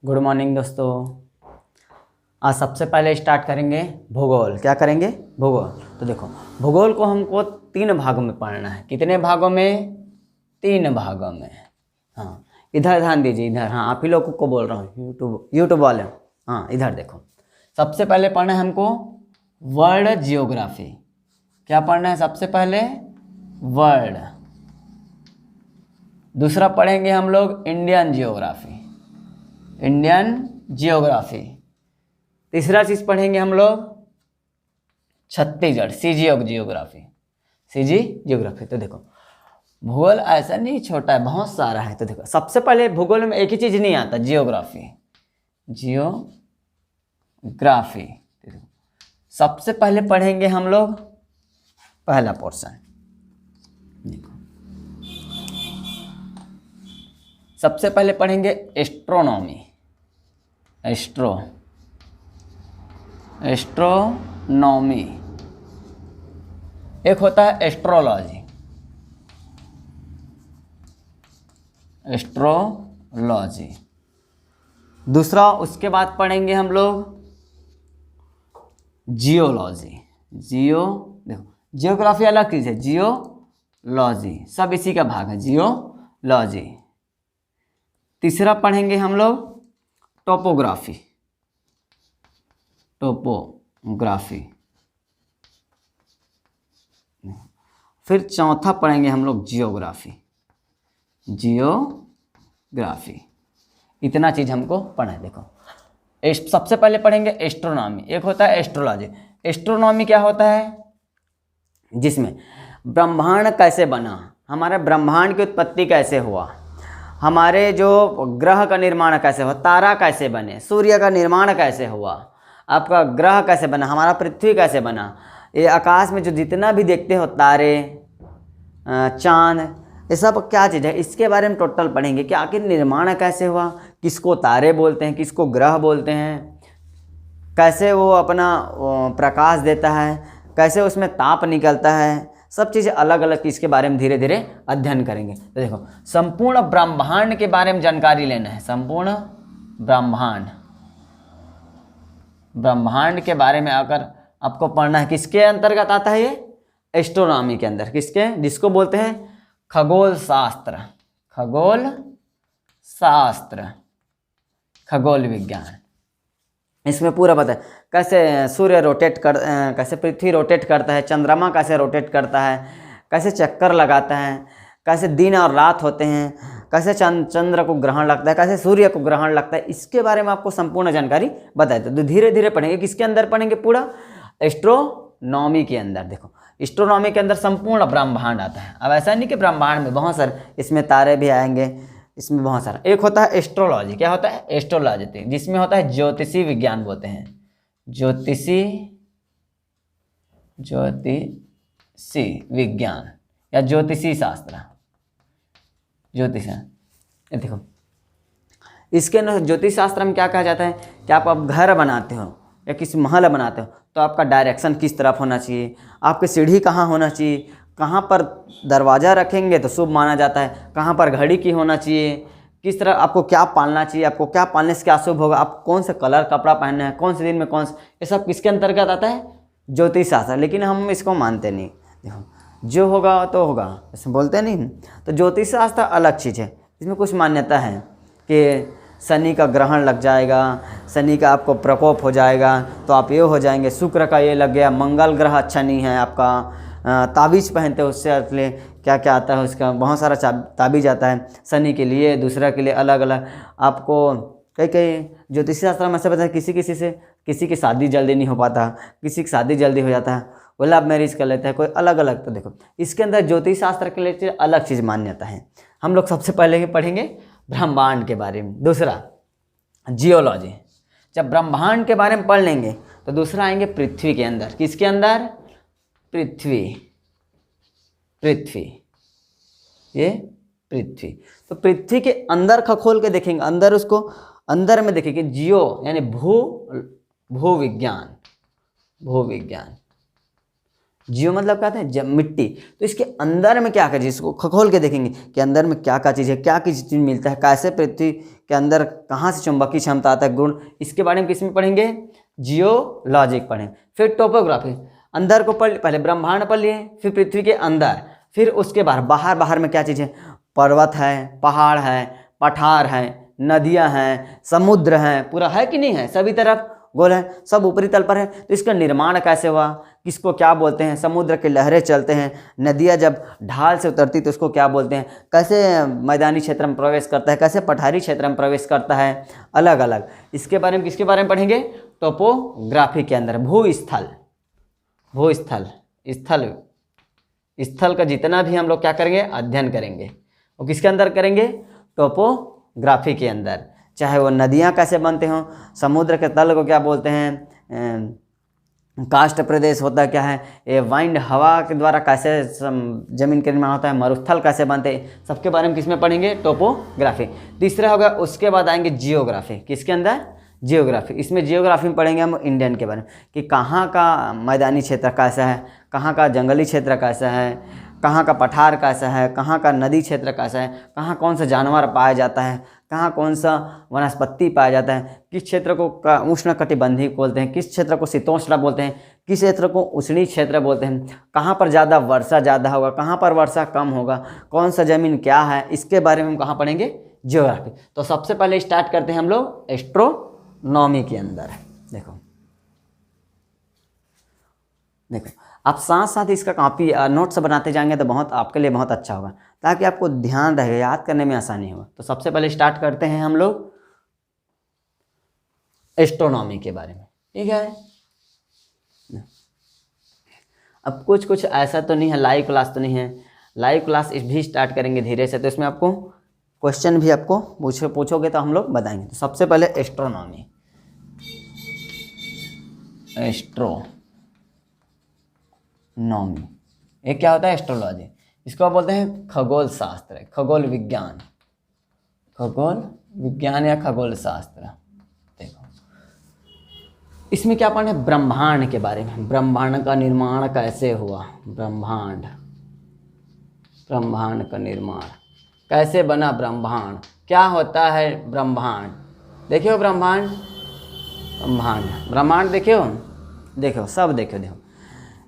Good morning दोस्तों। आज सबसे पहले स्टार्ट करेंगे भूगोल। क्या करेंगे? भूगोल। तो देखो, भूगोल को हमको 3 भागों में पढ़ना है। कितने भागों में? 3 भागों में। हाँ, इधर ध्यान दीजिए, इधर। हाँ, आप ही लोगों को बोल रहा हूँ, यूट्यूब वाले। हाँ, इधर देखो। सबसे पहले पढ़ना है हमको वर्ल्ड जियोग्राफी। क्या पढ़ना है सबसे पहले? वर्ल्ड। दूसरा पढ़ेंगे हम लोग इंडियन जियोग्राफी। Indian geography. तीसरा चीज पढ़ेंगे हम लोग छत्तीसगढ़ जियोग्राफी। CG geography. तो देखो, भूगोल ऐसा नहीं छोटा है, बहुत सारा है। तो देखो, सबसे पहले भूगोल में एक ही चीज नहीं आता, जियोग्राफी। जियोग्राफी सबसे पहले पढ़ेंगे हम लोग पहला पोर्शन। देखो, सबसे पहले पढ़ेंगे एस्ट्रोनॉमी। एस्ट्रोनॉमी। एक होता है एस्ट्रोलॉजी। एस्ट्रोलॉजी। दूसरा उसके बाद पढ़ेंगे हम लोग जियोलॉजी। देखो, जियोग्राफी अलग चीज है, जियोलॉजी सब इसी का भाग है, जियोलॉजी। तीसरा पढ़ेंगे हम लोग टोपोग्राफी। फिर चौथा पढ़ेंगे हम लोग जियोग्राफी। इतना चीज हमको पढ़ना है। देखो, सबसे पहले पढ़ेंगे एस्ट्रोनॉमी। एक होता है एस्ट्रोलॉजी। एस्ट्रोनॉमी क्या होता है? जिसमें ब्रह्मांड कैसे बना, हमारे ब्रह्मांड की उत्पत्ति कैसे हुआ, हमारे जो ग्रह का निर्माण कैसे हुआ, तारा कैसे बने, सूर्य का निर्माण कैसे हुआ, आपका ग्रह कैसे बना, हमारा पृथ्वी कैसे बना, ये आकाश में जो जितना भी देखते हो, तारे, चांद, ये सब क्या चीज़ है, इसके बारे में टोटल पढ़ेंगे कि आखिर निर्माण कैसे हुआ, किसको तारे बोलते हैं, किसको ग्रह बोलते हैं, कैसे वो अपना प्रकाश देता है, कैसे उसमें ताप निकलता है, सब चीज़ें अलग अलग, इसके बारे में धीरे धीरे अध्ययन करेंगे। तो देखो, संपूर्ण ब्रह्मांड के बारे में जानकारी लेना है। संपूर्ण ब्रह्मांड के बारे में अगर आपको पढ़ना है, किसके अंतर्गत आता है ये? एस्ट्रोनॉमी के अंदर। किसके? जिसको बोलते हैं खगोल शास्त्र। खगोल विज्ञान। इसमें पूरा पता है कैसे सूर्य कैसे पृथ्वी रोटेट करता है, चंद्रमा कैसे रोटेट करता है, कैसे चक्कर लगाता है, कैसे दिन और रात होते हैं, कैसे चंद्र को ग्रहण लगता है, कैसे सूर्य को ग्रहण लगता है, इसके बारे में आपको संपूर्ण जानकारी बताए। तो धीरे धीरे पढ़ेंगे। किसके अंदर पढ़ेंगे? पूरा एस्ट्रोनॉमी के अंदर। देखो, एस्ट्रोनॉमी के अंदर संपूर्ण ब्रह्मांड आता है। अब ऐसा नहीं कि ब्रह्मांड में बहुत सारे, इसमें तारे भी आएंगे, इसमें बहुत सारा। एक होता है एस्ट्रोलॉजी। क्या होता है? एस्ट्रोलॉजी, जिसमें होता है ज्योतिषी विज्ञान बोलते हैं। ज्योतिषी विज्ञान या ज्योतिषी शास्त्र। देखो, इसके अंदर ज्योतिष शास्त्र में क्या कहा जाता है कि आप घर बनाते हो या किसी महल बनाते हो तो आपका डायरेक्शन किस तरफ होना चाहिए, आपकी सीढ़ी कहाँ होना चाहिए, कहाँ पर दरवाज़ा रखेंगे तो शुभ माना जाता है, कहाँ पर घड़ी की होना चाहिए, किस तरह आपको क्या पालना चाहिए, आपको क्या पालने से क्या शुभ होगा, आप कौन से कलर कपड़ा पहनना है, कौन से दिन में कौन से, ये सब किसके अंतर्गत आता है? ज्योतिष शास्त्र। लेकिन हम इसको मानते नहीं। देखो, जो होगा तो होगा, ऐसे बोलते नहीं। तो ज्योतिष शास्त्र अलग चीज़ है। इसमें कुछ मान्यता है कि शनि का ग्रहण लग जाएगा, शनि का आपको प्रकोप हो जाएगा तो आप ये हो जाएंगे, शुक्र का ये लग गया, मंगल ग्रह अच्छा नहीं है आपका, ताबीज़ पहनते हो उससे असले क्या क्या आता है, उसका बहुत सारा ताबीज़ आता है, शनि के लिए, दूसरा के लिए अलग अलग। आपको कई ज्योतिष शास्त्र में ऐसा पता है किसी की शादी जल्दी नहीं हो पाता, किसी की शादी जल्दी हो जाता है, वो लव मैरिज कर लेता है, कोई अलग अलग। तो देखो, इसके अंदर ज्योतिष शास्त्र के लिए अलग चीज़ मान्यता है। हम लोग सबसे पहले पढ़ेंगे ब्रह्मांड के बारे में। दूसरा जियोलॉजी। जब ब्रह्मांड के बारे में पढ़ लेंगे तो दूसरा आएंगे पृथ्वी के अंदर। किसके अंदर? ये पृथ्वी। तो पृथ्वी के अंदर खखोल के देखेंगे, अंदर उसको अंदर में देखेंगे जियो यानी भू विज्ञान। जियो मतलब क्या है, मिट्टी। तो इसके अंदर में क्या चीज़, इसको खखोल के देखेंगे कि अंदर में क्या चीज़ है, क्या चीज़ मिलता है, कैसे पृथ्वी के अंदर कहाँ से चुंबकीय क्षमता आता है, गुण, इसके बारे में किसमें पढ़ेंगे, जियोलॉजिक पढ़ेंगे। फिर टोपोग्राफी, अंदर को पढ़, पहले ब्रह्मांड पढ़ लिए, फिर पृथ्वी के अंदर, फिर उसके बाहर बाहर में क्या चीज़ है, पर्वत है, पहाड़ है, पठार है, नदियाँ हैं, समुद्र हैं, पूरा है कि नहीं है, सभी तरफ गोल है, सब ऊपरी तल पर है। तो इसका निर्माण कैसे हुआ, किसको क्या बोलते हैं, समुद्र की लहरें चलते हैं, नदियाँ जब ढाल से उतरती तो उसको क्या बोलते हैं, कैसे मैदानी क्षेत्र में प्रवेश करता है, कैसे पठारी क्षेत्र में प्रवेश करता है, अलग अलग। इसके बारे में किसके बारे में पढ़ेंगे, टोपोग्राफी के अंदर। भूस्थल, भूस्थल, स्थल, स्थल का जितना भी हम लोग क्या करेंगे, अध्ययन करेंगे, वो किसके अंदर करेंगे, टोपोग्राफी के अंदर। चाहे वो नदियाँ कैसे बनते हों, समुद्र के तल को क्या बोलते हैं, काष्ठ प्रदेश होता है क्या है, ये वाइंड हवा के द्वारा कैसे जमीन के निर्माण होता है, मरुस्थल कैसे बनते हैं, सबके बारे में किसमें पढ़ेंगे, टोपोग्राफी। तीसरा होगा, उसके बाद आएंगे जियोग्राफी, किसके अंदर, जियोग्राफी। इसमें जियोग्राफी में पढ़ेंगे हम इंडियन के बारे में कि कहाँ का मैदानी क्षेत्र कैसा है, कहाँ का जंगली क्षेत्र कैसा है, कहाँ का पठार कैसा है, कहाँ का नदी क्षेत्र कैसा है, कहाँ कौन सा जानवर पाया जाता है, कहाँ कौन सा वनस्पति पाया जाता है, किस क्षेत्र को उष्णकटिबंधीय बोलते हैं, किस क्षेत्र को शीतोष्ण बोलते हैं, किस क्षेत्र को उष्णी क्षेत्र बोलते हैं, कहाँ पर ज़्यादा वर्षा ज़्यादा होगा, कहाँ पर वर्षा कम होगा, कौन सा ज़मीन क्या है, इसके बारे में हम कहाँ पढ़ेंगे, जियोग्राफी। तो सबसे पहले स्टार्ट करते हैं हम लोग एस्ट्रोनॉमी के अंदर। देखो देखो, आप साथ साथ इसका कॉपी नोट्स बनाते जाएंगे तो बहुत आपके लिए बहुत अच्छा होगा, ताकि आपको ध्यान रहे, याद करने में आसानी हो। तो सबसे पहले स्टार्ट करते हैं हम लोग एस्ट्रोनॉमी के बारे में, ठीक है। अब कुछ कुछ ऐसा तो नहीं है, लाइव क्लास तो नहीं है, लाइव क्लास भी स्टार्ट करेंगे धीरे से, तो इसमें आपको क्वेश्चन भी आपको पूछोगे तो हम लोग बताएंगे। तो सबसे पहले एस्ट्रोनॉमी, एस्ट्रोनॉमी, ये क्या होता है, एस्ट्रोलॉजी, इसको बोलते हैं खगोल शास्त्र, खगोल विज्ञान, खगोल विज्ञान या खगोल शास्त्र। देखो इसमें क्या पढ़ना है, ब्रह्मांड के बारे में, ब्रह्मांड का निर्माण कैसे हुआ, ब्रह्मांड, ब्रह्मांड का निर्माण कैसे बना, ब्रह्मांड क्या होता है, ब्रह्मांड देखियो, ब्रह्मांड, ब्रह्मांड, ब्रह्मांड देखियो, देखो सब देखो, देखो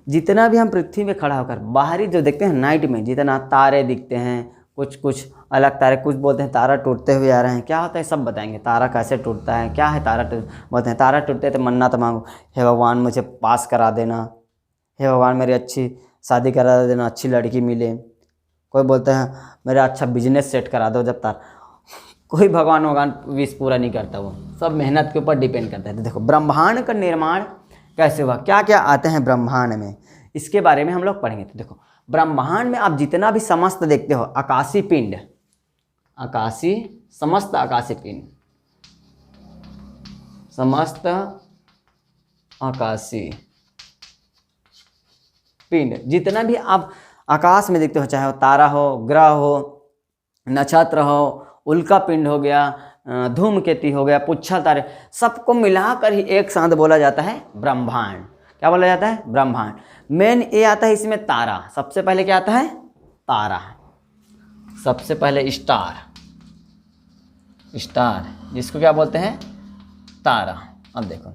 जितना भी हम पृथ्वी में खड़ा होकर बाहरी जो देखते हैं नाइट में, जितना तारे दिखते हैं, कुछ कुछ अलग तारे, कुछ बोलते हैं तारा टूटते हुए आ रहे हैं, क्या होता है सब बताएंगे, तारा कैसे टूटता है, क्या है तारा बोलते हैं तारा टूटते तो मन्नत मांगो, हे भगवान मुझे पास करा देना, हे भगवान मेरी अच्छी शादी करा देना, अच्छी लड़की मिले, कोई बोलते हैं मेरा अच्छा बिजनेस सेट करा दो, जब तार कोई भगवान विश पूरा नहीं करता, वो सब मेहनत के ऊपर डिपेंड करता है। तो देखो ब्रह्मांड का निर्माण कैसे हुआ, क्या क्या आते हैं ब्रह्मांड में, इसके बारे में हम लोग पढ़ेंगे। तो देखो ब्रह्मांड में आप जितना भी समस्त देखते हो, आकाशीय पिंड, आकाशीय, समस्त आकाशीय पिंड, समस्त आकाशीय पिंड, जितना भी आप आकाश में देखते हो, चाहे वो तारा हो, ग्रह हो, नक्षत्र हो, उल्का पिंड हो गया, धूमकेतु हो गया, पुच्छर तारे, सबको मिलाकर ही एक साथ बोला जाता है ब्रह्मांड। क्या बोला जाता है, ब्रह्मांड। मेन ये आता है इसमें तारा, सबसे पहले क्या आता है, तारा, सबसे पहले स्टार, स्टार जिसको क्या बोलते हैं, तारा। अब देखो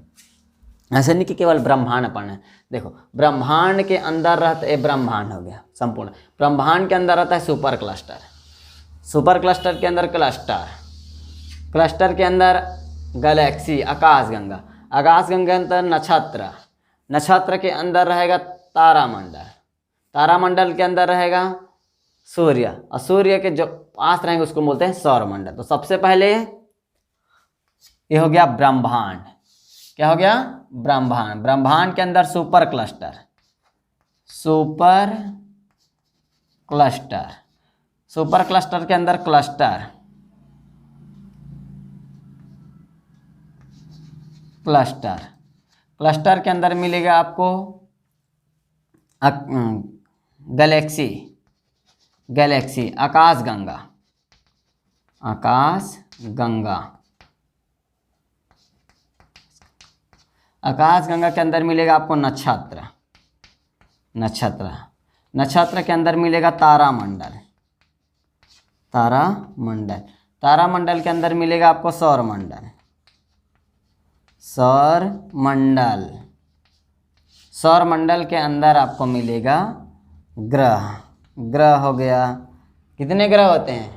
ऐसे नहीं कि केवल ब्रह्मांड पढ़ना है, देखो ब्रह्मांड के अंदर रहता है, ब्रह्मांड हो गया संपूर्ण, ब्रह्मांड के अंदर रहता है सुपर क्लस्टर, सुपर क्लस्टर के अंदर क्लस्टर, क्लस्टर के अंदर गैलेक्सी, आकाशगंगा, आकाशगंगा के अंदर नक्षत्र, नक्षत्र के अंदर रहेगा तारामंडल, तारामंडल के अंदर रहेगा सूर्य, और सूर्य के जो पास रहेंगे उसको बोलते हैं सौरमंडल। तो सबसे पहले ये हो गया ब्रह्मांड, क्या हो गया, ब्रह्मांड, ब्रह्मांड के अंदर super cluster, super cluster, super cluster के अंदर क्लस्टर, क्लस्टर, क्लस्टर के अंदर मिलेगा आपको गैलेक्सी, गैलेक्सी, आकाशगंगा, आकाशगंगा, आकाशगंगा के अंदर मिलेगा आपको नक्षत्र, नक्षत्र। नक्षत्र के अंदर मिलेगा तारामंडल। तारामंडल, तारामंडल के अंदर मिलेगा आपको सौरमंडल। सौरमंडल, सौरमंडल के अंदर आपको मिलेगा ग्रह। ग्रह हो गया। कितने ग्रह होते हैं?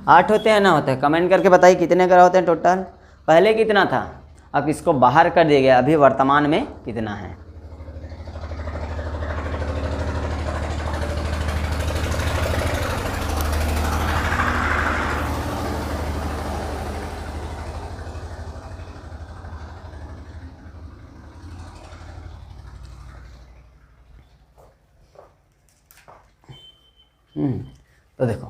8 होते हैं, ना होते हैं? कमेंट करके बताइए कितने ग्रह होते हैं टोटल। पहले कितना था, अब इसको बाहर कर दिया गया, अभी वर्तमान में कितना है। तो देखो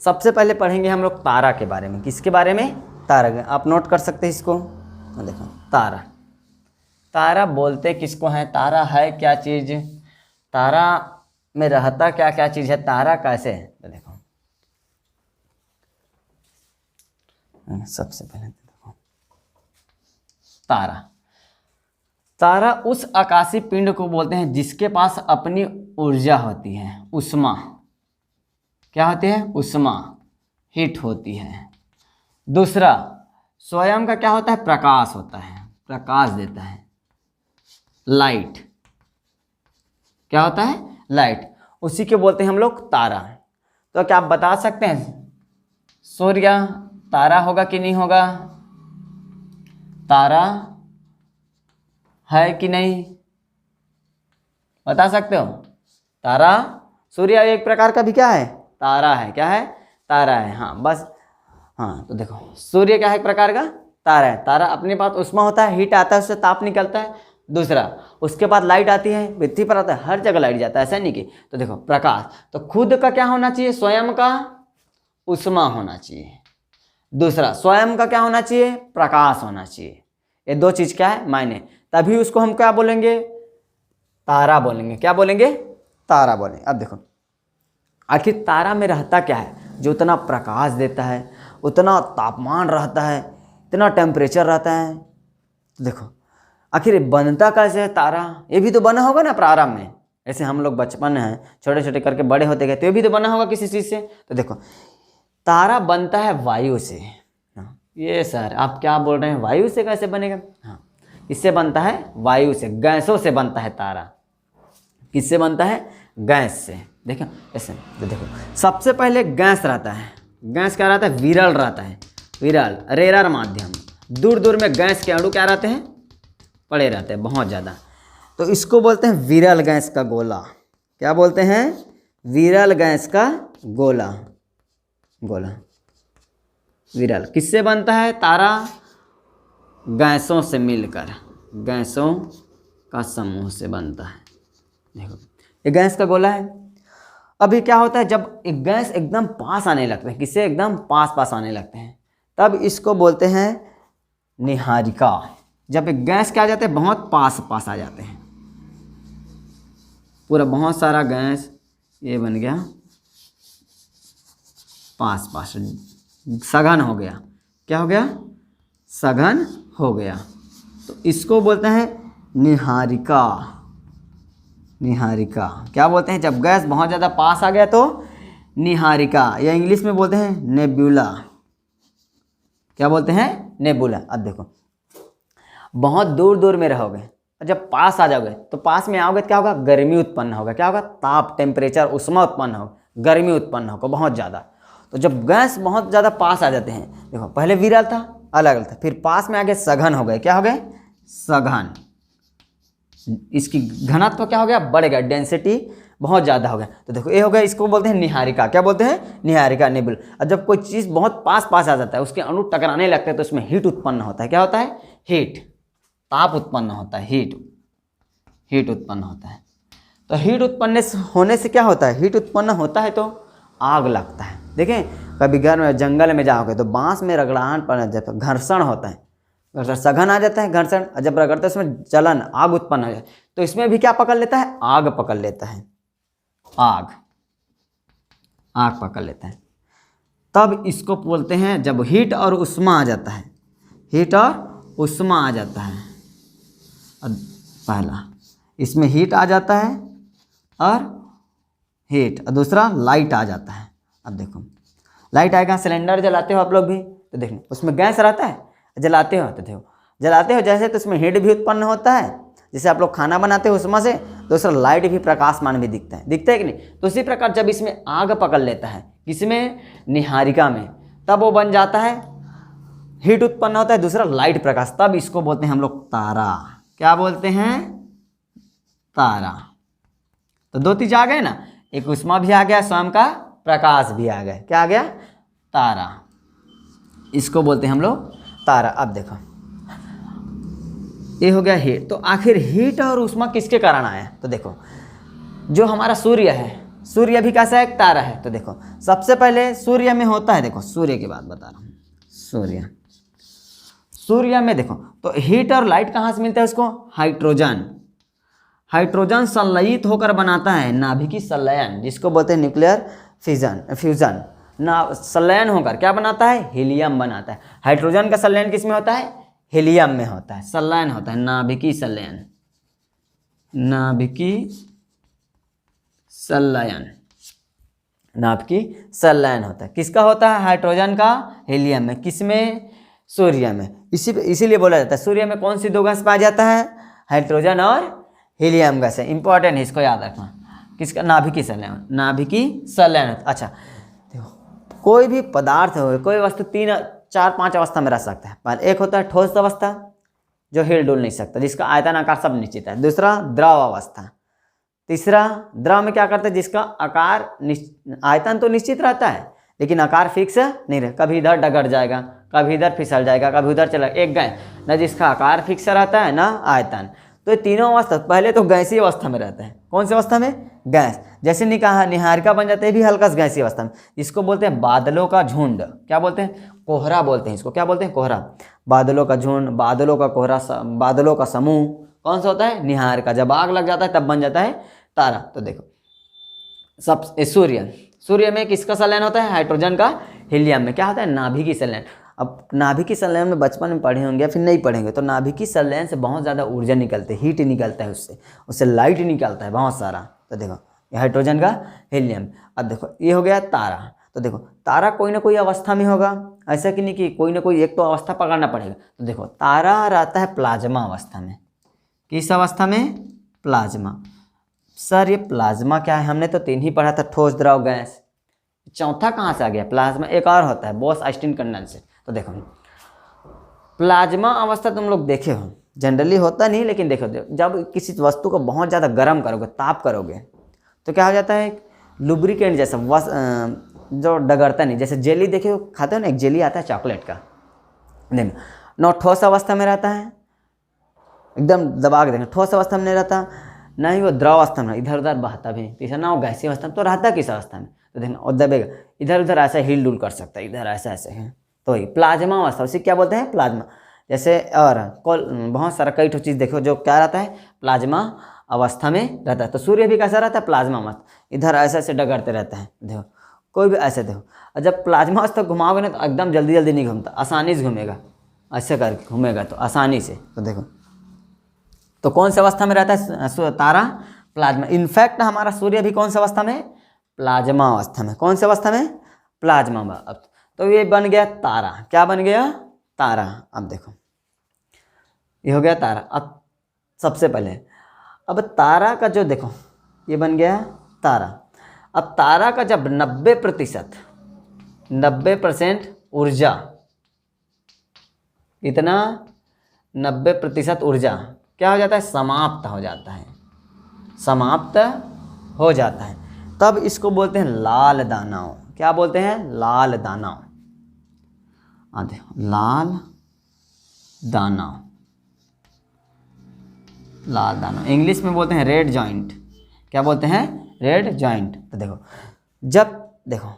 सबसे पहले पढ़ेंगे हम लोग तारा के बारे में। किसके बारे में? तारा। आप नोट कर सकते हैं इसको। देखो तारा, तारा बोलते किसको हैं? तारा है क्या चीज़? तारा में रहता क्या क्या चीज़ है? तारा कैसे है? तो देखो सबसे पहले देखो तारा। तारा उस आकाशीय पिंड को बोलते हैं जिसके पास अपनी ऊर्जा होती है, उष्मा। क्या होती है? उष्मा, हीट होती है। दूसरा, स्वयं का क्या होता है? प्रकाश होता है, प्रकाश देता है, लाइट। क्या होता है? लाइट। उसी के बोलते हैं हम लोग तारा। तो क्या आप बता सकते हैं सूर्य तारा होगा कि नहीं होगा? तारा है कि नहीं, बता सकते हो? तारा, सूर्य एक प्रकार का भी क्या है? तारा है। क्या है? तारा है। हाँ बस, हाँ तो देखो सूर्य क्या है? एक प्रकार का तारा है। तारा अपने पास उष्मा होता है, हीट आता है, उससे ताप निकलता है। दूसरा, उसके बाद लाइट आती है, पृथ्वी पर आता है, हर जगह लाइट जाता है, ऐसा नहीं कि। तो देखो प्रकाश, तो खुद का क्या होना चाहिए? स्वयं का उष्मा होना चाहिए। दूसरा, स्वयं का क्या होना चाहिए? प्रकाश होना चाहिए। ये दो चीज़ क्या है? मायने। तभी उसको हम क्या बोलेंगे? तारा बोलेंगे। क्या बोलेंगे? तारा बोलेंगे। अब देखो आखिर तारा में रहता क्या है जो उतना प्रकाश देता है, उतना तापमान रहता है, इतना टेम्परेचर रहता है? तो देखो आखिर बनता कैसे है तारा? ये भी तो बना होगा ना प्रारंभ में। ऐसे हम लोग बचपन हैं, छोटे छोटे करके बड़े होते गए, तो ये भी तो बना होगा किसी चीज़ से। तो देखो तारा बनता है वायु से। ये सर आप क्या बोल रहे हैं? वायु से कैसे बनेगा? हाँ, इससे बनता है वायु से, गैसों से बनता है तारा। किससे बनता है? गैस से। देखो ऐसे, तो देखो सबसे पहले गैस रहता है। गैस क्या रहता है? विरल रहता है। विरल, रेरर माध्यम। दूर दूर में गैस के अणु क्या रहते हैं? पड़े रहते हैं, बहुत ज़्यादा। तो इसको बोलते हैं विरल गैस का गोला। क्या बोलते हैं? विरल गैस का गोला। गोला विरल। किससे बनता है तारा? गैसों से मिलकर, गैसों का समूह से बनता है। देखो ये गैस का गोला है। अभी क्या होता है, जब एक गैस एकदम पास आने लगते हैं, किससे? एकदम पास पास आने लगते हैं, तब इसको बोलते हैं निहारिका। जब एक गैस क्या आ जाते हैं? बहुत पास पास आ जाते हैं, पूरा बहुत सारा गैस ये बन गया पास पास, सघन हो गया। क्या हो गया? सघन हो गया। तो इसको बोलते हैं निहारिका। निहारिका क्या बोलते हैं? जब गैस बहुत ज़्यादा पास आ गया तो निहारिका, या इंग्लिश में बोलते हैं नेबुला। क्या बोलते हैं? नेबुला। अब देखो बहुत दूर दूर में रहोगे, जब पास आ जाओगे तो पास में आओगे तो क्या होगा? गर्मी उत्पन्न होगा। क्या होगा? ताप, टेम्परेचर, उष्मा उत्पन्न होगा, गर्मी उत्पन्न होगा बहुत ज़्यादा। तो जब गैस बहुत ज़्यादा पास आ जाते हैं, देखो पहले विरल था, अलग अलग था, फिर पास में आगे सघन हो गए। क्या हो गए? सघन। इसकी घनत्व क्या हो गया? बढ़ गया, डेंसिटी बहुत ज़्यादा हो गया। तो देखो ये हो गया, इसको बोलते हैं निहारिका। क्या बोलते हैं? निहारिका, नेबुल। और जब कोई चीज़ बहुत पास पास आ जाता है, उसके अणु टकराने लगते हैं, तो उसमें हीट उत्पन्न होता है। क्या होता है? हीट, ताप उत्पन्न होता है, हीट उत्पन्न होता है। तो हीट उत्पन्न होने से क्या होता है? हीट उत्पन्न होता है तो आग लगता है। देखें कभी घर में जंगल में जाओगे तो बांस में रगड़ाहट पर जब घर्षण होता है, सघन आ जाता है घर्षण, और जब रगड़ते हैं उसमें जलन, आग उत्पन्न हो जाए, तो इसमें भी क्या पकड़ लेता है? आग पकड़ लेता है। आग पकड़ लेता है। तब इसको बोलते हैं, जब हीट और उष्मा आ जाता है, हीट और उष्मा आ जाता है, पहला, इसमें हीट आ जाता है और हीट, और दूसरा लाइट आ जाता है। अब देखो लाइट आएगा, सिलेंडर जलाते हो आप लोग भी तो देखो उसमें गैस रहता है, जलाते हो तो देखो जलाते हो जैसे तो उसमें हीट भी उत्पन्न होता है, जैसे आप लोग खाना बनाते हो उसमें से, दूसरा लाइट भी प्रकाशमान भी दिखता है कि नहीं। तो इसी प्रकार जब इसमें आग पकड़ लेता है, किसमें, निहारिका में, तब वो बन जाता है, हीट उत्पन्न होता है, दूसरा लाइट प्रकाश, तब इसको बोलते हैं हम लोग तारा। क्या बोलते हैं, तारा। तो दो चीज आ गए ना, एक ऊष्मा भी आ गया, स्वयं का प्रकाश भी आ गया, क्या आ गया, तारा। इसको बोलते हैं हम लोग तारा। अब देखो ये हो गया हीट। तो आखिर हीट और ऊष्मा किसके कारण आया, तो देखो जो हमारा सूर्य है, सूर्य भी कैसा है, एक तारा है। तो देखो सबसे पहले सूर्य में होता है, देखो सूर्य की बात बता रहा हूँ, सूर्य में देखो तो हीट और लाइट कहाँ से मिलता है उसको, हाइड्रोजन संलयित होकर बनाता है नाभिकीय संलयन, जिसको बोलते हैं न्यूक्लियर फ्यूजन ना, संलयन होकर क्या बनाता है, हीलियम बनाता है। हाइड्रोजन का संलयन किस में होता है, हीलियम में होता है, संलयन होता है नाभिकीय संलयन, नाभिकीय संलयन होता है। किसका होता है, हाइड्रोजन का हीलियम में, किसमें, सूर्य में। इसीलिए बोला जाता है सूर्य में कौन सी दो गैस पाया जाता है, हाइड्रोजन और हीलियम गैस है। इंपॉर्टेंट है, इसको याद रखना। किसका, नाभिकीय संलयन। अच्छा देखो कोई भी पदार्थ हो, कोई वस्तु 3, 4, 5 अवस्था में रह सकता है। पहले एक होता है ठोस अवस्था, जो हिल डुल नहीं सकता, जिसका आयतन आकार सब निश्चित है। दूसरा द्रव अवस्था। तीसरा द्रव में क्या करते हैं, जिसका आकार आयतन तो निश्चित रहता है लेकिन आकार फिक्स नहीं रहे, कभी इधर डगर जाएगा, कभी इधर फिसल जाएगा, कभी उधर चला, एक गैस ना जिसका आकार फिक्स रहता है ना आयतन। तो ये तीनों अवस्था, पहले तो गैसीय अवस्था में रहता है। कौन सी अवस्था में, गैस। जैसे निहारिका बन जाते हैं भी हल्का सा गैसीय अवस्था में। इसको बोलते हैं बादलों का झुंड, क्या बोलते हैं, कोहरा बोलते हैं इसको, क्या बोलते हैं, कोहरा। बादलों का झुंड, बादलों का कोहरा, बादलों का समूह कौन सा होता है, निहारिका। जब आग लग जाता है तब बन जाता है तारा। तो देखो सब सूर्य में किसका संलयन होता है, हाइड्रोजन का हीलियम में। क्या होता है, नाभिकीय संलयन। अब नाभिकीय संलयन में बचपन में पढ़े होंगे, फिर नहीं पढ़ेंगे। तो नाभिकीय संलयन से बहुत ज़्यादा ऊर्जा निकलती है, हीट निकलता है, उससे लाइट निकलता है बहुत सारा। तो देखो ये हाइड्रोजन का हीलियम। अब देखो ये हो गया तारा। तो देखो तारा कोई ना कोई अवस्था में होगा, ऐसा कि नहीं कि कोई ना कोई एक तो अवस्था पकड़ना पड़ेगा। तो देखो तारा रहता है प्लाज्मा अवस्था में। किस अवस्था में, प्लाज्मा। सर ये प्लाज्मा क्या है, हमने तो 3 ही पढ़ा था, ठोस, द्रव, गैस। चौथा कहाँ से आ गया, प्लाज्मा। एक और होता है बोस-आइंस्टीन कंडेंसेशन। तो देखो प्लाज्मा अवस्था तुम लोग देखे हो, जनरली होता नहीं लेकिन देखो जब किसी वस्तु को बहुत ज़्यादा गर्म करोगे, ताप करोगे, तो क्या हो जाता है, लुब्रिकेंट जैसा जो डगरता नहीं। जैसे जेली देखे हो, खाते हो ना, एक जेली आता है चॉकलेट का, देखो ना ठोस अवस्था में रहता है, एकदम दबा के देखना, ठोस अवस्था में नहीं रहता, ना ही वो द्रव अवस्था में, इधर उधर बहता भी, तीसरा ना वो गैसीय अवस्था में। तो रहता किस अवस्था में, तो देखना और दबेगा, इधर उधर ऐसा हिल डुल कर सकता है, इधर ऐसा ऐसे है। तो ये प्लाज्मा अवस्था, उसे क्या बोलते हैं, प्लाज्मा। जैसे और बहुत सारा कई ठो चीज़ देखो जो क्या रहता है, प्लाज्मा अवस्था में रहता है। तो सूर्य भी कैसा रहता है, प्लाज्मा अवस्था, इधर ऐसे ऐसे डगरते रहता है। देखो कोई भी ऐसे देखो, और जब प्लाज्मा अवस्था घुमाओगे ना तो एकदम जल्दी जल्दी नहीं घूमता, आसानी से घूमेगा, ऐसे करके घूमेगा तो आसानी से। तो देखो तो कौन सी अवस्था में रहता है तारा, प्लाज्मा। इनफैक्ट हमारा सूर्य भी कौन सी अवस्था में, प्लाज्मा अवस्था में। कौन सी अवस्था में, प्लाज्मा। अब तो ये बन गया तारा। क्या बन गया, तारा। अब देखो ये हो गया तारा। अब सबसे पहले अब तारा का जो देखो ये बन गया तारा। अब तारा का जब 90% ऊर्जा, इतना 90% ऊर्जा क्या हो जाता है, समाप्त हो जाता है, समाप्त हो जाता है, तब इसको बोलते हैं लाल दानव। क्या बोलते हैं, लाल दानव। देखो लाल दानव, लाल दानव इंग्लिश में बोलते हैं रेड जॉइंट। क्या बोलते हैं, रेड जॉइंट। तो देखो जब देखो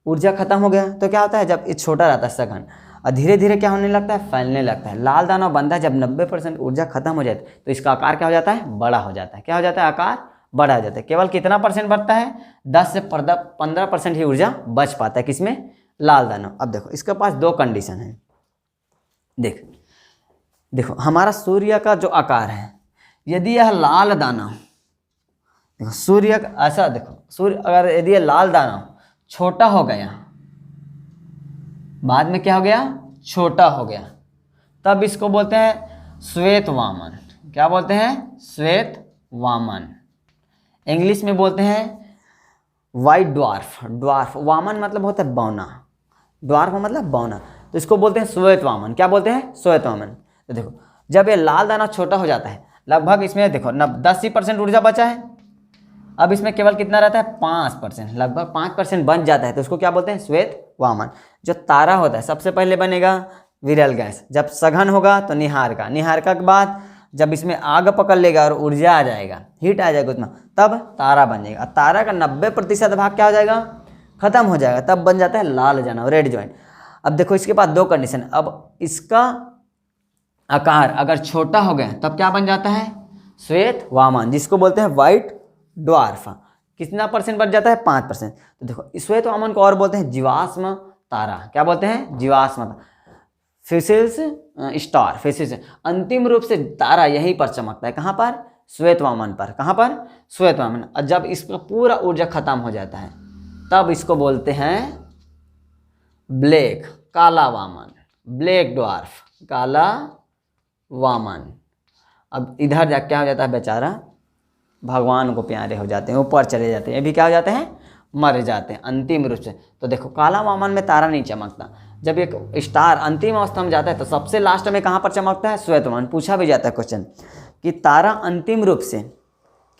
ऊर्जा खत्म हो गया तो क्या होता है, जब ये छोटा रहता है सेकंड, और धीरे धीरे क्या होने लगता है, फैलने लगता है। लाल दानव बनता है जब 90% ऊर्जा खत्म हो जाती है, तो इसका आकार क्या हो जाता है, बड़ा हो जाता है। क्या हो जाता है, आकार बड़ा हो जाता है। केवल कितना परसेंट बढ़ता है, 10 से 15% ही ऊर्जा बच पाता है, किसमें, लाल दानव। अब देखो इसके पास 2 कंडीशन है। देखो हमारा सूर्य का जो आकार है, यदि यह लाल दाना, देखो सूर्य ऐसा, देखो सूर्य अगर यदि यह लाल दाना छोटा हो गया, बाद में क्या हो गया, छोटा हो गया, तब इसको बोलते हैं श्वेत वामन। क्या बोलते हैं, श्वेत वामन। इंग्लिश में बोलते हैं वाइट ड्वार्फ। ड्वार्फ, वामन मतलब होता है बौना, ड्वार्फ मतलब बौना, तो इसको बोलते हैं श्वेत वामन। क्या बोलते हैं, श्वेत वामन। तो देखो जब ये लाल दाना छोटा हो जाता है, लगभग इसमें देखो 10% ऊर्जा बचा है, अब इसमें केवल कितना रहता है, 5%, लगभग 5% बन जाता है, तो उसको क्या बोलते हैं, श्वेत वामन। जो तारा होता है सबसे पहले बनेगा विरल गैस, जब सघन होगा तो निहारिका, निहारिका के बाद जब इसमें आग पकड़ लेगा और ऊर्जा आ जाएगा, हीट आ जाएगा उतना, तब तारा बन जाएगा। तारा का 90% भाग क्या हो जाएगा, खत्म हो जाएगा, तब बन जाता है लाल दाना, रेड जॉइंट। अब देखो इसके बाद दो कंडीशन, अब इसका आकार अगर छोटा हो गया तब क्या बन जाता है, श्वेत वामन, जिसको बोलते हैं वाइट ड्वार्फ। कितना % बच जाता है, 5%। तो देखो श्वेत वामन को और बोलते हैं जीवाश्म तारा। क्या बोलते हैं, जीवाश्म, फिसिल्स स्टार, फिसिल्स। अंतिम रूप से तारा यहीं पर चमकता है, कहाँ पर, श्वेत वामन पर। कहाँ पर, श्वेत वामन। और जब इसका पूरा ऊर्जा खत्म हो जाता है तब इसको बोलते हैं ब्लैक, काला वामन, ब्लैक ड्वार्फ, काला वामन। अब इधर जा क्या हो जाता है, बेचारा भगवान को प्यारे हो जाते हैं, ऊपर चले जाते हैं, ये भी क्या हो जाते हैं, मर जाते हैं अंतिम रूप से। तो देखो काला वामन में तारा नहीं चमकता, जब एक स्टार अंतिम अवस्था में जाता है तो सबसे लास्ट में कहाँ पर चमकता है, श्वेत वामन। पूछा भी जाता है क्वेश्चन कि तारा अंतिम रूप से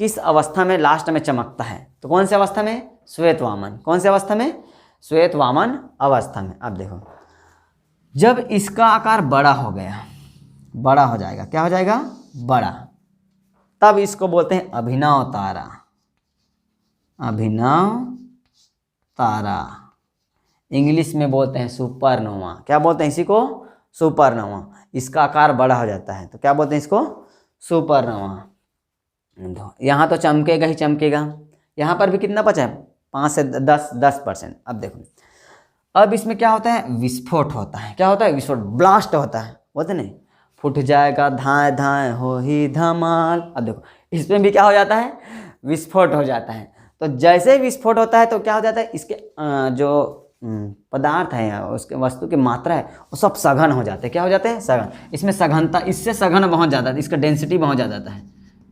किस अवस्था में लास्ट में चमकता है, तो कौन सी अवस्था में, श्वेत वामन। कौन सी अवस्था में, श्वेत वामन अवस्था में। अब देखो जब इसका आकार बड़ा हो गया, बड़ा हो जाएगा, क्या हो जाएगा, बड़ा, तब इसको बोलते हैं अभिनव तारा, अभिनव तारा। इंग्लिश में बोलते हैं सुपरनोवा। क्या बोलते हैं इसी को, सुपरनोवा। इसका आकार बड़ा हो जाता है तो क्या बोलते हैं इसको, सुपरनोवा। यहाँ तो चमकेगा ही चमकेगा, यहाँ पर भी कितना बचा है, 5 से 10%। अब देखो अब इसमें क्या होता है, विस्फोट होता है। क्या होता है, विस्फोट, ब्लास्ट होता है, बोलते नहीं, फूट जाएगा धाए धाए हो ही धमाल। अब देखो इसमें भी क्या हो जाता है, विस्फोट हो जाता है। तो जैसे ही विस्फोट होता है तो क्या हो जाता है, इसके जो पदार्थ है, उसके वस्तु की मात्रा है, वो सब सघन हो जाते हैं। क्या हो जाते हैं, सघन। इसमें सघनता, इससे सघन बहुत ज़्यादा, इसका डेंसिटी बहुत ज़्यादा रहता है,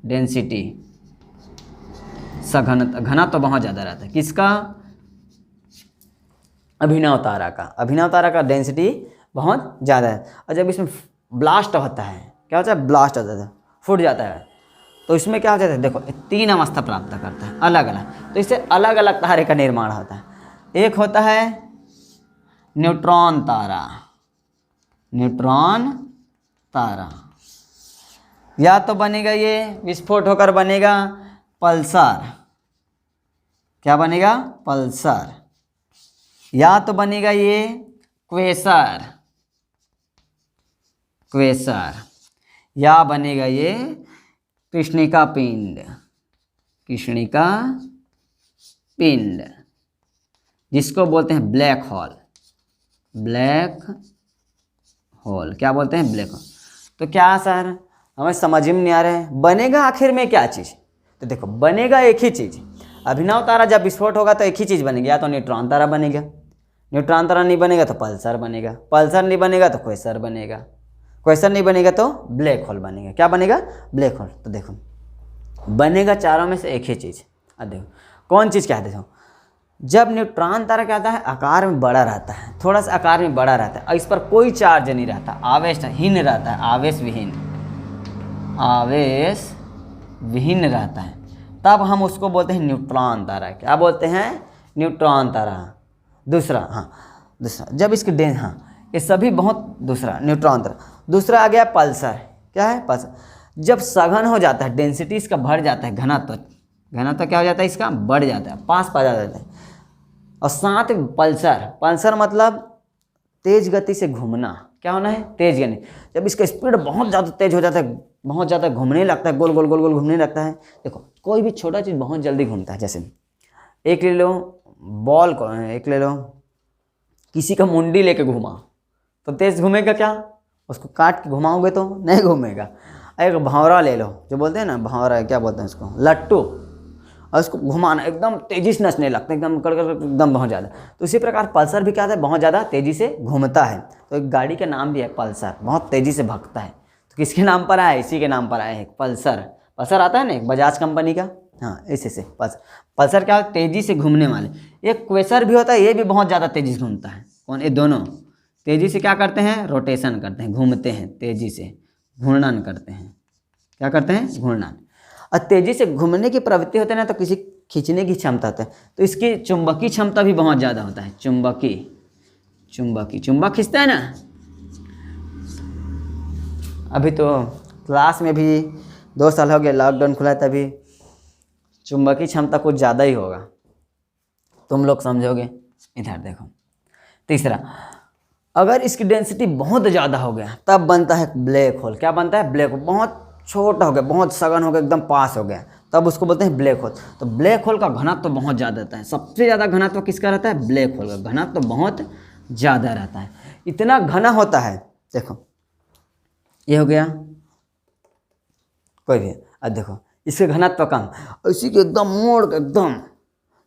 डेंसिटी, सघनता, घना तो बहुत ज़्यादा रहता है। किसका, अभिनव तारा का। अभिनव तारा का डेंसिटी बहुत ज़्यादा है। और जब इसमें ब्लास्ट होता है, क्या होता है, ब्लास्ट होता है, फूट जाता है, तो इसमें क्या हो जाता है, देखो 3 अवस्था प्राप्त करता है अलग अलग। तो इससे अलग अलग तारे का निर्माण होता है। एक होता है न्यूट्रॉन तारा, न्यूट्रॉन तारा, या तो बनेगा ये विस्फोट होकर बनेगा पल्सर। क्या बनेगा, पल्सर। या तो बनेगा ये क्वेसर, क्वेसर। या बनेगा ये कृष्णिका पिंड, कृष्णिका पिंड, जिसको बोलते हैं ब्लैक होल, ब्लैक होल। क्या बोलते हैं, ब्लैक होल। तो क्या सर हमें समझ में नहीं आ रहा है, बनेगा आखिर में क्या चीज़, तो देखो बनेगा एक ही चीज़। अभिनव तारा जब विस्फोट होगा तो एक ही चीज़ बनेगी, या तो न्यूट्रॉन तारा बनेगा, न्यूट्रॉन तारा नहीं बनेगा तो पल्सर बनेगा, पल्सर नहीं बनेगा तो क्वेसर बनेगा, क्वेसर नहीं बनेगा तो ब्लैक होल बनेगा। क्या बनेगा, ब्लैक होल। तो देखो बनेगा चारों में से एक ही चीज़। अब देखो कौन चीज़ क्या है, देखो जब न्यूट्रॉन तारा क्या होता है, आकार में बड़ा रहता है, थोड़ा सा आकार में बड़ा रहता है, और इस पर कोई चार्ज नहीं रहता, आवेशहीन रहता है, आवेश विहीन, आवेश विहीन रहता है, तब हम उसको बोलते हैं न्यूट्रॉन तारा। क्या बोलते हैं, न्यूट्रॉन तारा। दूसरा, हाँ दूसरा, जब इसके ये सभी बहुत, दूसरा न्यूट्रॉन तारा। दूसरा आ गया पल्सर। क्या है, पल्सर। जब सघन हो जाता है, डेंसिटी इसका बढ़ जाता है, घनत्व क्या हो जाता है, इसका बढ़ जाता है, पास पा जाता है। और साथ में पल्सर, पल्सर मतलब तेज गति से घूमना। क्या होना है, तेज गति। जब इसका स्पीड बहुत ज़्यादा तेज हो जाता है, बहुत ज़्यादा घूमने लगता है, गोल गोल गोल गोल घूमने लगता है। देखो कोई भी छोटा चीज़ बहुत जल्दी घूमता है, जैसे एक ले लो बॉल को, एक ले लो किसी का मुंडी लेके घुमा तो तेज घूमेगा क्या, उसको काट के घुमाओगे तो नहीं घूमेगा। एक भंवरा ले लो, जो बोलते हैं ना भंवरा, क्या बोलते हैं उसको, लट्टू, और उसको घुमाना, एकदम तेजी से नचने लगते हैं, एकदम कर एकदम बहुत ज़्यादा। तो इसी प्रकार पल्सर भी क्या है, बहुत ज़्यादा तेज़ी से घूमता है। तो एक गाड़ी का नाम भी है पल्सर, बहुत तेज़ी से भागता है। तो किसके नाम पर आया है, इसी के नाम पर आया है पल्सर। पल्सर आता है ना एक बजाज कंपनी का, हाँ इसी से पल्सर। पल्सर क्या है, तेज़ी से घूमने वाले। एक क्वेसर भी होता है, ये भी बहुत ज़्यादा तेज़ी से घूमता है। कौन, ये दोनों तेज़ी से क्या करते हैं, रोटेशन करते हैं, घूमते हैं तेज़ी से, घूर्णन करते हैं। क्या करते हैं, घूर्णन। और तेज़ी से घूमने की प्रवृत्ति होती है ना, तो किसी खींचने की क्षमता होता है, तो इसकी चुंबकीय क्षमता भी बहुत ज़्यादा होता है। चुंबक खींचता है ना। अभी तो क्लास में भी 2 साल हो गया, लॉकडाउन खुला है, तभी चुंबकीय क्षमता कुछ ज़्यादा ही होगा, तुम लोग समझोगे। इधर देखो, तीसरा, अगर इसकी डेंसिटी बहुत ज़्यादा हो गया तब बनता है ब्लैक होल। क्या बनता है, ब्लैक होल। बहुत छोटा हो गया, बहुत सघन हो गया, एकदम पास हो गया, तब उसको बोलते हैं ब्लैक होल। तो ब्लैक होल का घनत्व तो बहुत ज़्यादा रहता है। सबसे ज़्यादा घनत्व किसका रहता है, ब्लैक होल का घनत्व तो बहुत ज़्यादा रहता है। इतना घना होता है, देखो ये हो गया कोई भी, अब देखो इसके घनत्व कम, इसी के एकदम मोड़ के एकदम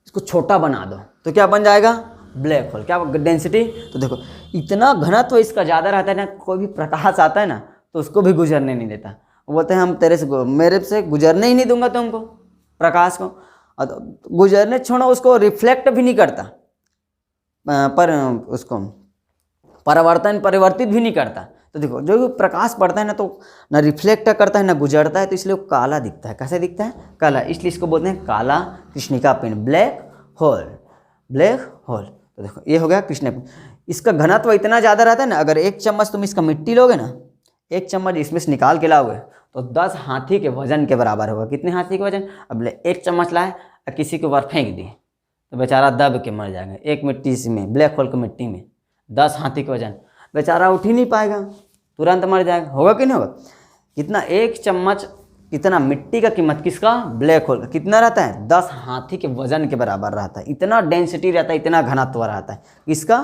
इसको छोटा बना दो तो क्या बन जाएगा, ब्लैक होल। क्या डेंसिटी, तो देखो इतना घनत्व इसका ज़्यादा रहता है ना, कोई भी प्रकाश आता है ना तो उसको भी गुजरने नहीं देता। वो बोलते हैं हम तेरे से, मेरे से गुजरने ही नहीं दूंगा तुमको, प्रकाश को। गुजरने छोड़ो, उसको रिफ्लेक्ट भी नहीं करता, पर उसको परिवर्तित भी नहीं करता। तो देखो जो प्रकाश पड़ता है ना, तो ना रिफ्लेक्ट करता है ना गुजरता है, तो इसलिए वो काला दिखता है। कैसे दिखता है, काला, इसलिए इसको बोलते हैं काला कृष्णिका पिंड, ब्लैक होल। तो देखो ये हो गया कृष्णिका पिंड। इसका घनत्व इतना ज़्यादा रहता है ना, अगर 1 चम्मच तुम इसका मिट्टी लोगे ना, 1 चम्मच इसमें से निकाल के लाओगे तो 10 हाथी के वजन के बराबर होगा। कितने हाथी के वजन, अब 1 चम्मच लाए और किसी के ऊपर फेंक दिए तो बेचारा दब के मर जाएगा। एक मिट्टी में, ब्लैक होल की मिट्टी में 10 हाथी के वजन, बेचारा उठ ही नहीं पाएगा, तुरंत मर जाएगा। होगा कि नहीं होगा। कितना, 1 चम्मच इतना मिट्टी का कीमत किसका, ब्लैक होल का कितना रहता है, 10 हाथी के वजन के बराबर रहता है। इतना डेंसिटी रहता है, इतना घनत्व रहता है। किसका,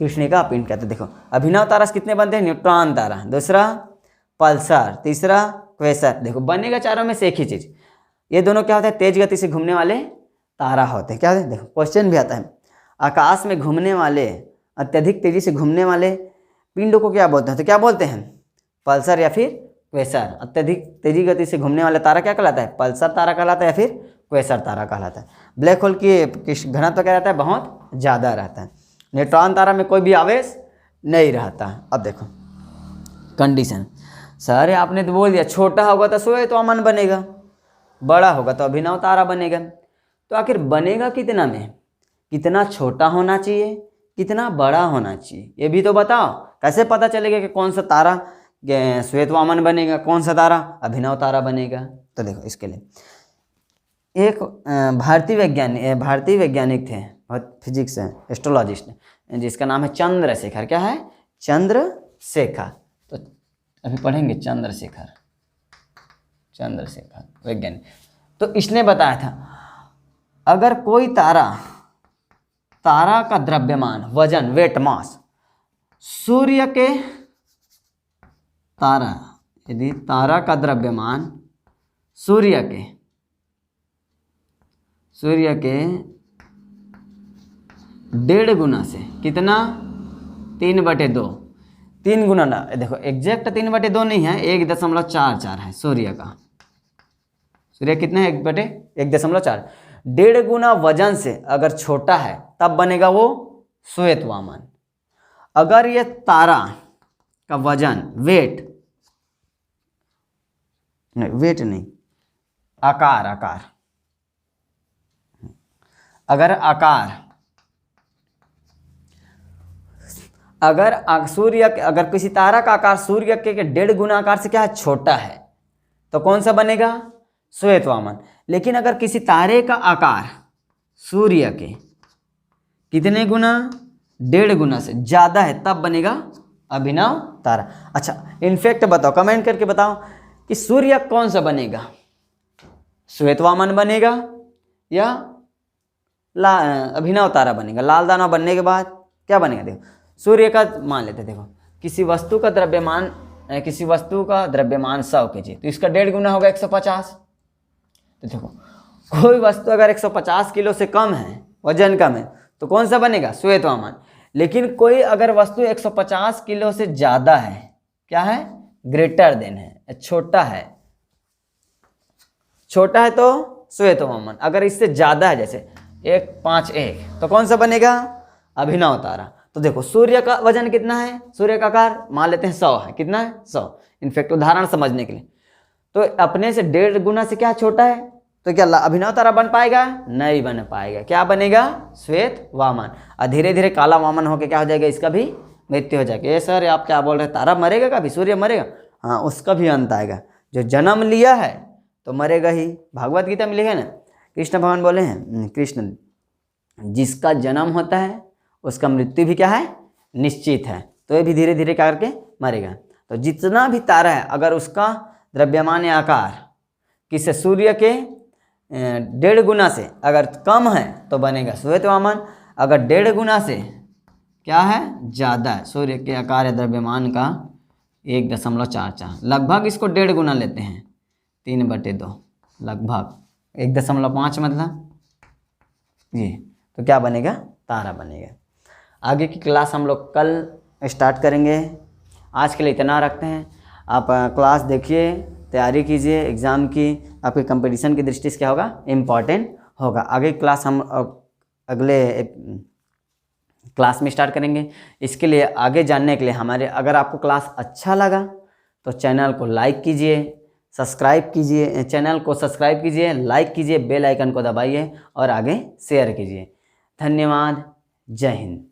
कृष्णिका पिंड कहते हैं। देखो अभिनव तारा से कितने बनते हैं, न्यूट्रॉन तारा, दूसरा पल्सर, तीसरा क्वेसर। देखो बनेगा चारों में से एक ही चीज़। ये दोनों क्या होते हैं, तेज गति से घूमने वाले तारा होते हैं। क्या होते हैं, देखो क्वेश्चन भी आता है, आकाश में घूमने वाले, अत्यधिक तेजी से घूमने वाले पिंडों को क्या बोलते हैं, तो क्या बोलते हैं, पल्सर या फिर क्वेसर। अत्यधिक तेजी गति से घूमने वाला तारा क्या कहलाता है, पल्सर तारा कहलाता है या फिर क्वेसर तारा कहलाता है। ब्लैक होल की घनत्व क्या रहता है, बहुत ज़्यादा रहता है। न्यूट्रॉन तारा में कोई भी आवेश नहीं रहता। अब देखो कंडीशन, सर आपने तो बोल दिया छोटा होगा तो श्वेत वामन बनेगा, बड़ा होगा तो अभिनव तारा बनेगा। तो आखिर बनेगा कितना में, कितना छोटा होना चाहिए, कितना बड़ा होना चाहिए, ये भी तो बताओ। कैसे पता चलेगा कि कौन सा तारा श्वेत वामन बनेगा, कौन सा तारा अभिनव तारा बनेगा। तो देखो इसके लिए एक भारतीय वैज्ञानिक थे, बहुत फिजिक्स है, एस्ट्रोलॉजिस्ट, जिसका नाम है चंद्रशेखर। क्या है, चंद्रशेखर। तो अभी पढ़ेंगे चंद्रशेखर वैज्ञानिक। तो इसने बताया था, अगर कोई तारा का द्रव्यमान, वजन, वेट, मास सूर्य के, यदि तारा का द्रव्यमान सूर्य के 1.5 गुना से, कितना, 3/2, 3 गुना ना, देखो एग्जैक्ट 3/2 नहीं है, 1.44 है सूर्य का। सूर्य कितना है, 1/4। 1.5 गुना वजन से अगर छोटा है तब बनेगा वो श्वेत वामन। अगर ये तारा का वजन, आकार, अगर किसी तारा का आकार सूर्य के 1.5 गुना आकार से क्या है, छोटा है, तो कौन सा बनेगा, श्वेत वामन। लेकिन अगर किसी तारे का आकार सूर्य के कितने गुना, 1.5 गुना से ज़्यादा है, तब बनेगा अभिनव तारा। अच्छा इनफैक्ट बताओ, कमेंट करके बताओ कि सूर्य कौन सा बनेगा, श्वेत वामन बनेगा या अभिनव तारा बनेगा। लाल दाना बनने के बाद क्या बनेगा, देखो सूर्य का मान लेते, देखो किसी वस्तु का द्रव्यमान किसी वस्तु का द्रव्यमान 100 kg, तो इसका 1.5 गुना होगा 150। तो देखो कोई वस्तु अगर 150 किलो से कम है, वजन कम है, तो कौन सा बनेगा? श्वेत वामन। लेकिन कोई अगर वस्तु 150 किलो से ज़्यादा है, क्या है? ग्रेटर देन है, छोटा है, छोटा है तो श्वेत वामन। अगर इससे ज़्यादा है, जैसे 151, तो कौन सा बनेगा? अभिनव तारा। तो देखो सूर्य का वजन कितना है? सूर्य का आकार मान लेते हैं 100 है। कितना है? 100। इनफैक्ट उदाहरण समझने के लिए, तो अपने से 1.5 गुना से क्या छोटा है, तो क्या अभिनव तारा बन पाएगा? नहीं बन पाएगा। क्या बनेगा? श्वेत वामन। और धीरे धीरे काला वामन होकर क्या हो जाएगा? इसका भी मृत्यु हो जाएगी। ये सर आप क्या बोल रहे हैं, तारा मरेगा कभी? सूर्य मरेगा? हाँ, उसका भी अंत आएगा। जो जन्म लिया है तो मरेगा ही। भागवत गीता में लिखे ना, कृष्ण भगवान बोले हैं, कृष्ण, जिसका जन्म होता है उसका मृत्यु भी क्या है? निश्चित है। तो ये भी धीरे धीरे क्या करके मरेगा। तो जितना भी तारा है, अगर उसका द्रव्यमान या आकार किसी सूर्य के 1.5 गुना से अगर कम है तो बनेगा श्वेत वामन। अगर 1.5 गुना से क्या है? ज़्यादा है, सूर्य के आकार या द्रव्यमान का 1.44, लगभग इसको 1.5 गुना लेते हैं, 3/2, लगभग 1.5 मतलब ये, तो क्या बनेगा? तारा बनेगा। आगे की क्लास हम लोग कल स्टार्ट करेंगे। आज के लिए इतना रखते हैं। आप क्लास देखिए, तैयारी कीजिए एग्ज़ाम की, आपके कंपटीशन की दृष्टि से क्या होगा? इम्पॉर्टेंट होगा। आगे क्लास हम अगले क्लास में स्टार्ट करेंगे। इसके लिए आगे जानने के लिए हमारे, अगर आपको क्लास अच्छा लगा तो चैनल को लाइक कीजिए, सब्सक्राइब कीजिए, चैनल को सब्सक्राइब कीजिए, लाइक कीजिए, बेल आइकन को दबाइए और आगे शेयर कीजिए। धन्यवाद। जय हिंद।